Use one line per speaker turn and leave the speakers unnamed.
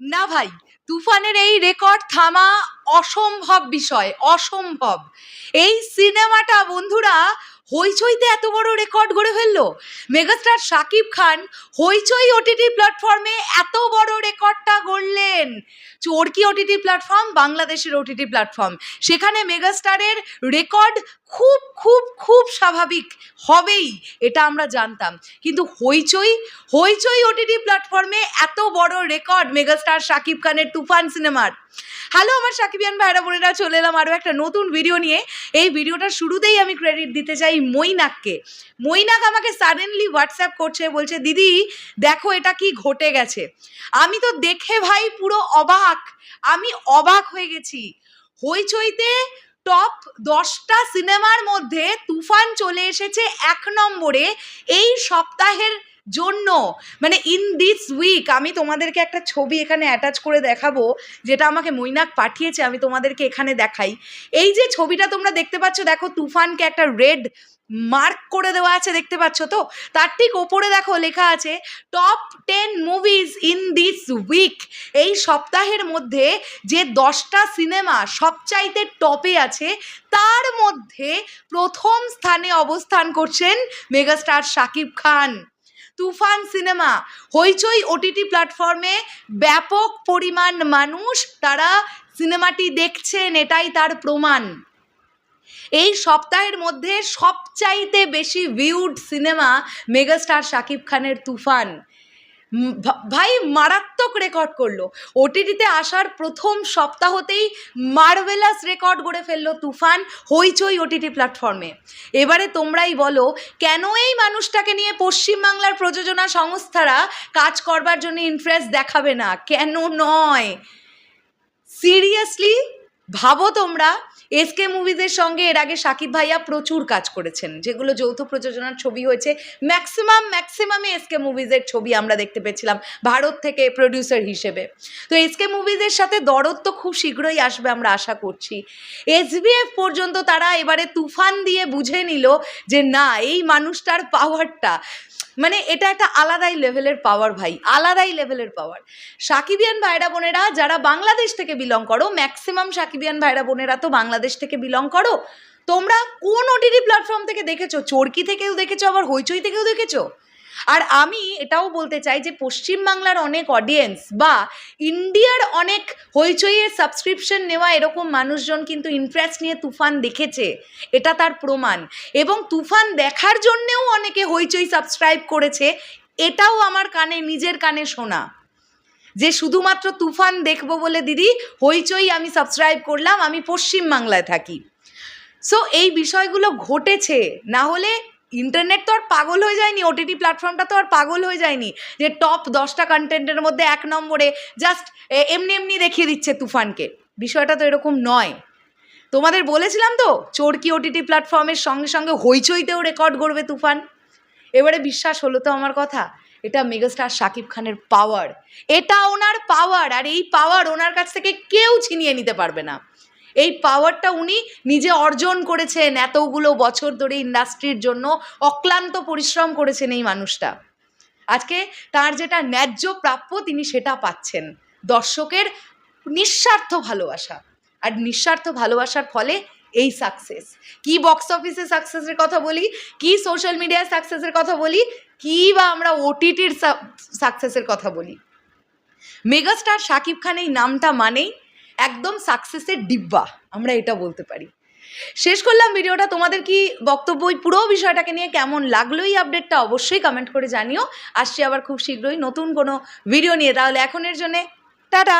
না ভাই, তুফানের এই রেকর্ড থামা অসম্ভব বিষয়, অসম্ভব। এই সিনেমাটা বন্ধুরা হইচইতে এত বড় রেকর্ড গড়ে ফেললো। মেগাস্টার শাকিব খান হইচই ওটিটি প্ল্যাটফর্মে এত বড় রেকর্ডটা গড়লেন। চরকি ওটিটি প্ল্যাটফর্ম, বাংলাদেশের ওটিটি প্ল্যাটফর্ম, সেখানে মেগাস্টারের রেকর্ড খুব খুব খুব স্বাভাবিক হবেই, এটা আমরা জানতাম। কিন্তু হইচই ওটিটি প্ল্যাটফর্মে এত বড় রেকর্ড মেগাস্টার শাকিব খানের তুফান সিনেমার। হ্যালো আমার সাকিবিয়ান ভাইরা বোনেরা, চলে এলাম আরও একটা নতুন ভিডিও নিয়ে। এই ভিডিওটার শুরুতেই আমি ক্রেডিট দিতে চাই মৈনাককে। মৈনাক আমাকে সাডেনলি হোয়াটসঅ্যাপ করছে, বলছে দিদি দেখো এটা কি ঘটে গেছে। আমি তো দেখে ভাই পুরো অবাক, আমি অবাক হয়ে গেছি। হইচইতে টপ 10টা সিনেমার মধ্যে তুফান চলে এসেছে 1 নম্বরে এই সপ্তাহের জন্য, মানে ইন দিস উইক। আমি তোমাদেরকে একটা ছবি এখানে অ্যাটাচ করে দেখাবো, যেটা আমাকে মৈনাক পাঠিয়েছে, আমি তোমাদেরকে এখানে দেখাই। এই যে ছবিটা তোমরা দেখতে পাচ্ছ, দেখো তুফানকে একটা রেড মার্ক করে দেওয়া আছে, দেখতে পাচ্ছ তো? তার ঠিক ওপরে দেখো লেখা আছে top 10 movies in this week. এই সপ্তাহের মধ্যে যে 10টা সিনেমা সবচাইতে টপে আছে, তার মধ্যে প্রথম স্থানে অবস্থান করছেন মেগাস্টার শাকিব খান। তুফান সিনেমা হইচই ওটিটি প্ল্যাটফর্মে ব্যাপক পরিমাণ মানুষ তারা সিনেমাটি দেখছেন, এটাই তার প্রমাণ। এই সপ্তাহের মধ্যে সবচাইতে বেশি ভিউড সিনেমা মেগাস্টার শাকিব খানের তুফান। ভাই মারাত্মক রেকর্ড করলো। ওটিটিতে আসার প্রথম সপ্তাহতেই মার্ভেলাস রেকর্ড গড়ে ফেললো তুফান হইচই ওটিটি প্ল্যাটফর্মে। এবারে তোমরাই বলো, কেন এই মানুষটাকে নিয়ে পশ্চিমবাংলার প্রযোজনা সংস্থারা কাজ করবার জন্য ইন্টারেস্ট দেখাবে না? কেন নয়? সিরিয়াসলি ভাবো তোমরা, এসকে মুভিজের সঙ্গে এর আগে শাকিব ভাইয়া প্রচুর কাজ করেছেন, যেগুলো যৌথ প্রযোজনার ছবি হয়েছে। ম্যাক্সিমামে এসকে মুভিজের ছবি আমরা দেখতে পেয়েছিলাম ভারত থেকে প্রডিউসার হিসেবে। তো এসকে মুভিজের সাথে দরদ তো খুব শীঘ্রই আসবে, আমরা আশা করছি। এসবিএফ পর্যন্ত তারা এবারে তুফান দিয়ে বুঝে নিল যে না, এই মানুষটার পাওয়ারটা, মানে এটা একটা আলাদাই লেভেলের পাওয়ার ভাই, আলাদাই লেভেলের পাওয়ার। সাকিবিয়ান ভাইরা বোনেরা যারা বাংলাদেশ থেকে বিলং করো, ম্যাক্সিমাম সাকিবিয়ান ভাইরা বোনেরা তো বাংলাদেশ থেকে বিলং করো, তোমরা কোন ওটিটি প্ল্যাটফর্ম থেকে দেখেছো? চরকি থেকেও দেখেছো, আবার হইচই থেকেও দেখেছো। আর আমি এটাও বলতে চাই যে পশ্চিমবাংলার অনেক অডিয়েন্স বা ইন্ডিয়ার অনেক হইচইয়ের সাবস্ক্রিপশন নেওয়া এরকম মানুষজন কিন্তু ইন্টারেস্ট নিয়ে তুফান দেখেছে, এটা তার প্রমাণ। এবং তুফান দেখার জন্যেও অনেকে হইচই সাবস্ক্রাইব করেছে, এটাও আমার কানে, নিজের কানে শোনা, যে শুধুমাত্র তুফান দেখবো বলে দিদি হইচই আমি সাবস্ক্রাইব করলাম, আমি পশ্চিমবাংলায় থাকি। সো এই বিষয়গুলো ঘটেছে, না হলে ইন্টারনেট তো আর পাগল হয়ে যায়নি, ওটিটি প্ল্যাটফর্মটা তো আর পাগল হয়ে যায়নি যে টপ 10টা কন্টেন্টের মধ্যে 1 নম্বরে জাস্ট এমনি দেখিয়ে দিচ্ছে তুফানকে। বিষয়টা তো এরকম নয়। তোমাদের বলেছিলাম তো, চরকি ওটিটি প্ল্যাটফর্মের সঙ্গে সঙ্গে হইচইতেও রেকর্ড গড়বে তুফান। এবারে বিশ্বাস হলো তো আমার কথা? এটা মেগাস্টার শাকিব খানের পাওয়ার, এটা ওনার পাওয়ার, আর এই পাওয়ার ওনার কাছ থেকে কেউ ছিনিয়ে নিতে পারবে না। এই পাওয়ারটা উনি নিজে অর্জন করেছেন, এতগুলো বছর ধরে ইন্ডাস্ট্রির জন্য অক্লান্ত পরিশ্রম করেছেন এই মানুষটা। আজকে তার যেটা ন্যায্য প্রাপ্য তিনি সেটা পাচ্ছেন, দর্শকের নিঃস্বার্থ ভালোবাসা। আর নিঃস্বার্থ ভালোবাসার ফলে এই সাকসেস। কি বক্স অফিসে সাকসেসের কথা বলি, কি সোশ্যাল মিডিয়ায় সাকসেসের কথা বলি, কি বা আমরা ওটিটির সাকসেসের কথা বলি, মেগাস্টার শাকিব খান এই নামটা মানেই একদম সাকসেসের ডিব্বা, আমরা এটা বলতে পারি। শেষ করলাম ভিডিওটা। তোমাদের কি বক্তব্য ওই পুরো বিষয়টাকে নিয়ে কেমন লাগলো? এই আপডেটটা অবশ্যই কমেন্ট করে জানিও। আসছি আবার খুব শীঘ্রই নতুন কোনো ভিডিও নিয়ে। তাহলে এখনের জন্যে টাটা।